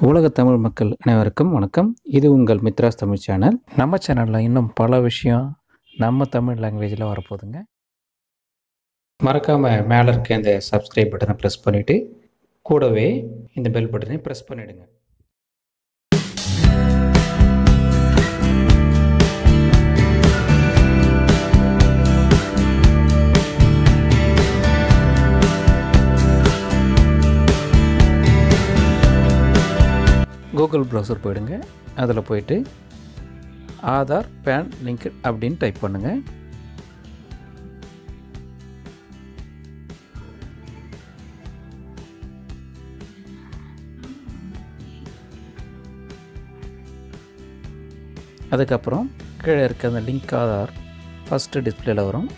உலக தமிழ் மக்கள் அனைவருக்கும் வணக்கம். இது உங்கள் மித்ராஸ் தமிழ் சேனல். நம்ம சேனலில் இன்னும் பல விஷயம் நம்ம தமிழ் லாங்குவேஜில் வரப்போகுதுங்க. மறக்காமல் மேலே இருக்க இந்த சப்ஸ்கிரைப் பட்டனை ப்ரெஸ் பண்ணிவிட்டு கூடவே இந்த பெல் பட்டனை ப்ரெஸ் பண்ணிவிடுங்க. கூகுள் ப்ரௌசர் போயிடுங்க. அதில் போயிட்டு ஆதார் பேன் லிங்க் அப்படின்னு டைப் பண்ணுங்கள். அதுக்கப்புறம் கீழே இருக்க அந்த லிங்க் ஆதார் ஃபஸ்ட்டு டிஸ்பிளேல வரும்,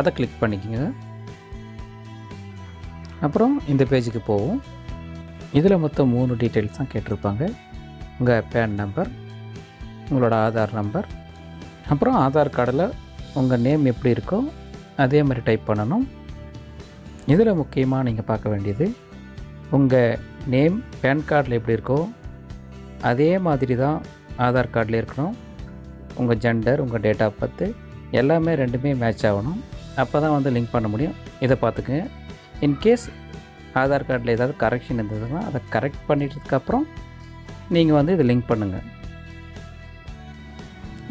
அதை கிளிக் பண்ணிக்கோங்க. அப்புறம் இந்த பேஜுக்கு போவோம். இதில் மொத்தம் 3 டீட்டெயில்ஸ் தான் கேட்டிருப்பாங்க. உங்கள் பேன் நம்பர், உங்களோட ஆதார் நம்பர், அப்புறம் ஆதார் கார்டில் உங்கள் நேம் எப்படி இருக்கோ அதே மாதிரி டைப் பண்ணணும். இதில் முக்கியமாக நீங்கள் பார்க்க வேண்டியது, உங்கள் நேம் பேன் கார்டில் எப்படி இருக்கோ அதே மாதிரி தான் ஆதார் கார்டில் இருக்கணும். உங்கள் ஜெண்டர், உங்கள் டேட் ஆஃப் பர்த் எல்லாமே ரெண்டுமே மேட்ச் ஆகணும். அப்போ தான் வந்து லிங்க் பண்ண முடியும். இதை பார்த்துக்குங்க. இன்கேஸ் ஆதார் கார்டில் ஏதாவது கரெக்ஷன் இருந்ததுன்னா அதை கரெக்ட் பண்ணிட்டதுக்கப்புறம் நீங்கள் வந்து இதை லிங்க் பண்ணுங்கள்.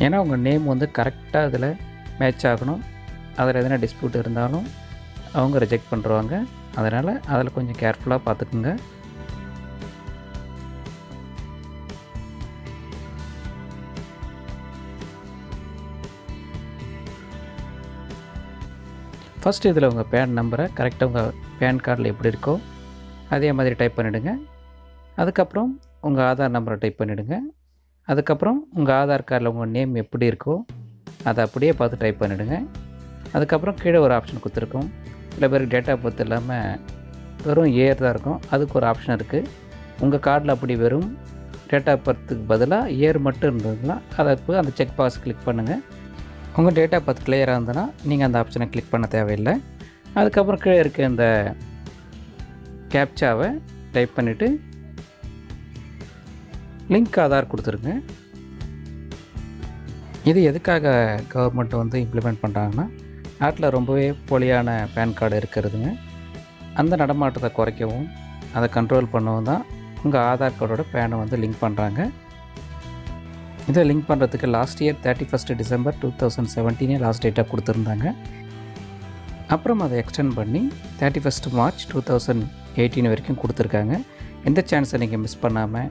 ஏன்னா உங்கள் நேம் வந்து கரெக்டாக இதில் மேட்ச் ஆகணும். அதில் எதனா டிஸ்பியூட் இருந்தாலும் அவங்க ரிஜெக்ட் பண்ணுறாங்க. அதனால் அதில் கொஞ்சம் கேர்ஃபுல்லாக பார்த்துக்குங்க. ஃபஸ்ட்டு இதில் உங்கள் பேன் நம்பரை கரெக்டாக உங்கள் பேன் கார்டில் எப்படி இருக்கோ அதே மாதிரி டைப் பண்ணிவிடுங்க. அதுக்கப்புறம் உங்கள் ஆதார் நம்பரை டைப் பண்ணிவிடுங்க. அதுக்கப்புறம் உங்கள் ஆதார் கார்டில் உங்கள் நேம் எப்படி இருக்கோ அதை அப்படியே பார்த்து டைப் பண்ணிவிடுங்க. அதுக்கப்புறம் கீழே ஒரு ஆப்ஷன் கொடுத்துருக்கோம். சில பேருக்கு டேட் ஆஃப் பர்த் இல்லாமல் வெறும் இயர் தான் இருக்கும். அதுக்கு ஒரு ஆப்ஷன் இருக்குது. உங்கள் கார்டில் அப்படி வெறும் டேட் ஆஃப் பர்த்துக்கு பதிலாக இயர் மட்டும் இருந்ததுன்னா அதை போய் அந்த செக் பாக்ஸ் கிளிக் பண்ணுங்கள். உங்கள் டேட் ஆஃப் பர்த் கிளியராக இருந்ததுன்னா நீங்கள் அந்த ஆப்ஷனை கிளிக் பண்ண தேவையில்லை. அதுக்கப்புறம் கீழே இருக்க இந்த கேப்சாவை டைப் பண்ணிவிட்டு லிங்க் ஆதார் கொடுத்துருங்க. இது எதுக்காக கவர்மெண்ட் வந்து இம்ப்ளிமெண்ட் பண்ணுறாங்கன்னா, நாட்டில் ரொம்பவே போலியான பேன் கார்டு இருக்கிறதுங்க. அந்த நடமாட்டத்தை குறைக்கவும் அதை கண்ட்ரோல் பண்ணவும் தான் உங்கள் ஆதார் கார்டோட பேனை வந்து லிங்க் பண்ணுறாங்க. இதை லிங்க் பண்ணுறதுக்கு லாஸ்ட் இயர் 31 டிசம்பர் 2017 லாஸ்ட் டேட்டாக கொடுத்துருந்தாங்க. அப்புறம் அதை எக்ஸ்டெண்ட் பண்ணி 31 மார்ச் 2018 வரைக்கும் கொடுத்துருக்காங்க. எந்த சான்ஸை நீங்கள் மிஸ் பண்ணாமல்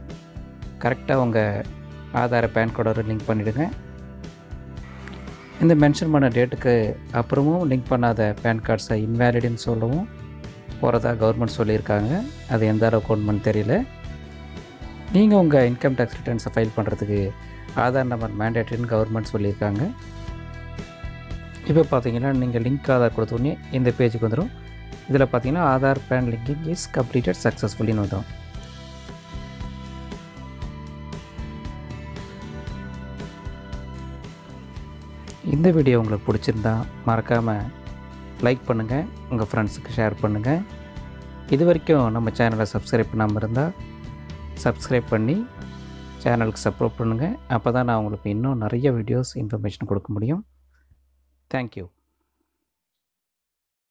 கரெக்டாக உங்கள் ஆதார பேன் கார்டோட லிங்க் பண்ணிவிடுங்க. இந்த மென்ஷன் பண்ண டேட்டுக்கு அப்புறமும் லிங்க் பண்ணாத பேன் கார்ட்ஸை இன்வேலிடுன்னு சொல்லவும் போகிறதா கவர்மெண்ட் சொல்லியிருக்காங்க. அது எந்த அளவுக்கு உண்மைன்னு தெரியல. நீங்கள் உங்கள் இன்கம் டேக்ஸ் ரிட்டர்ன்ஸை ஃபைல் பண்ணுறதுக்கு ஆதார் நம்பர் மேண்டேட்டரின்னு கவர்மெண்ட் சொல்லியிருக்காங்க. இப்போ பார்த்தீங்கன்னா நீங்கள் லிங்க் ஆதார் கொடுத்தோடனே இந்த பேஜுக்கு வந்துடும். இதில் பார்த்தீங்கன்னா Aadhaar PAN linking is completed சக்ஸஸ்ஃபுல்லின்னு வந்துடும். இந்த வீடியோ உங்களுக்கு பிடிச்சிருந்தா மறக்காமல் லைக் பண்ணுங்கள், உங்கள் ஃப்ரெண்ட்ஸுக்கு ஷேர் பண்ணுங்கள். இது வரைக்கும் நம்ம சேனலை சப்ஸ்கிரைப் பண்ணாமல் இருந்தால் சப்ஸ்கிரைப் பண்ணி சேனலுக்கு சப்போர்ட் பண்ணுங்கள். அப்போ தான் நான் உங்களுக்கு இன்னும் நிறைய வீடியோஸ் இன்ஃபர்மேஷன் கொடுக்க முடியும். தேங்க்யூ.